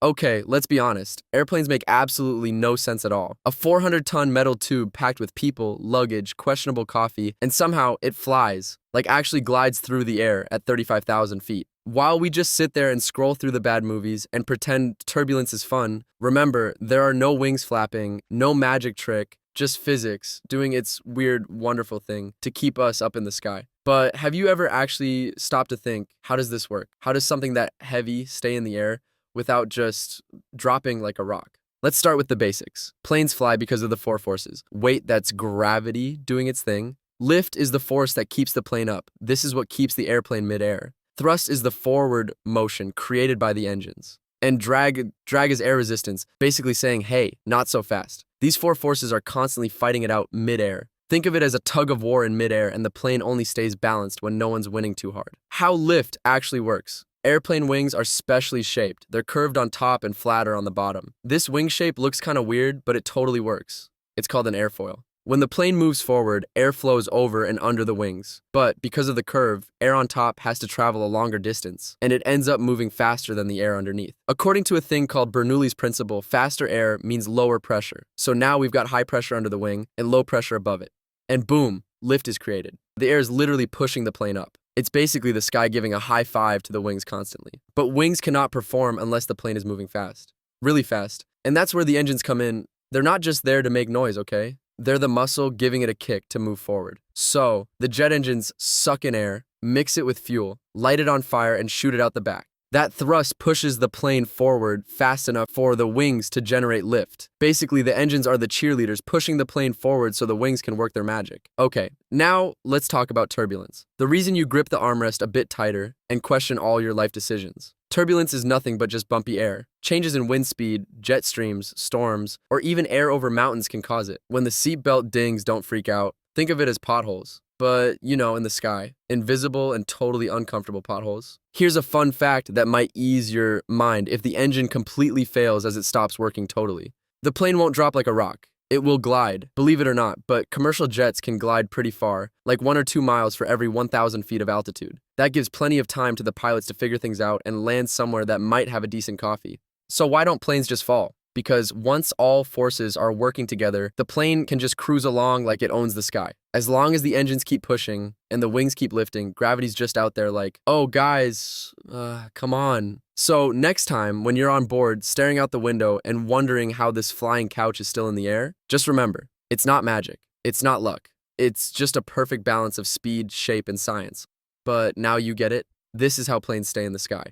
Okay, let's be honest. Airplanes make absolutely no sense at all. A 400-ton metal tube packed with people, luggage, questionable coffee, and somehow it flies, like actually glides through the air at 35,000 feet. While we just sit there and scroll through the bad movies and pretend turbulence is fun, remember, there are no wings flapping, no magic trick, just physics doing its weird, wonderful thing to keep us up in the sky. But have you ever actually stopped to think, how does this work? How does something that heavy stay in the air without just dropping like a rock? Let's start with the basics. Planes fly because of the four forces. Weight, that's gravity doing its thing. Lift is the force that keeps the plane up. This is what keeps the airplane midair. Thrust is the forward motion created by the engines. And drag is air resistance, basically saying, hey, not so fast. These four forces are constantly fighting it out midair. Think of it as a tug of war in midair, and the plane only stays balanced when no one's winning too hard. How lift actually works. Airplane wings are specially shaped. They're curved on top and flatter on the bottom. This wing shape looks kind of weird, but it totally works. It's called an airfoil. When the plane moves forward, air flows over and under the wings. But because of the curve, air on top has to travel a longer distance, and it ends up moving faster than the air underneath. According to a thing called Bernoulli's principle, faster air means lower pressure. So now we've got high pressure under the wing and low pressure above it. And boom, lift is created. The air is literally pushing the plane up. It's basically the sky giving a high five to the wings constantly. But wings cannot perform unless the plane is moving fast. Really fast. And that's where the engines come in. They're not just there to make noise, okay? They're the muscle giving it a kick to move forward. So, the jet engines suck in air, mix it with fuel, light it on fire, and shoot it out the back. That thrust pushes the plane forward fast enough for the wings to generate lift. Basically, the engines are the cheerleaders pushing the plane forward so the wings can work their magic. Okay, now let's talk about turbulence. The reason you grip the armrest a bit tighter and question all your life decisions. Turbulence is nothing but just bumpy air. Changes in wind speed, jet streams, storms, or even air over mountains can cause it. When the seatbelt dings, don't freak out. Think of it as potholes. But, in the sky. Invisible and totally uncomfortable potholes. Here's a fun fact that might ease your mind if the engine completely fails as it stops working totally. The plane won't drop like a rock. It will glide, believe it or not, but commercial jets can glide pretty far, like 1 or 2 miles for every 1,000 feet of altitude. That gives plenty of time to the pilots to figure things out and land somewhere that might have a decent coffee. So why don't planes just fall? Because once all forces are working together, the plane can just cruise along like it owns the sky. As long as the engines keep pushing and the wings keep lifting, gravity's just out there like, oh guys, come on. So next time when you're on board, staring out the window and wondering how this flying couch is still in the air, just remember, it's not magic, it's not luck. It's just a perfect balance of speed, shape, and science. But now you get it. This is how planes stay in the sky.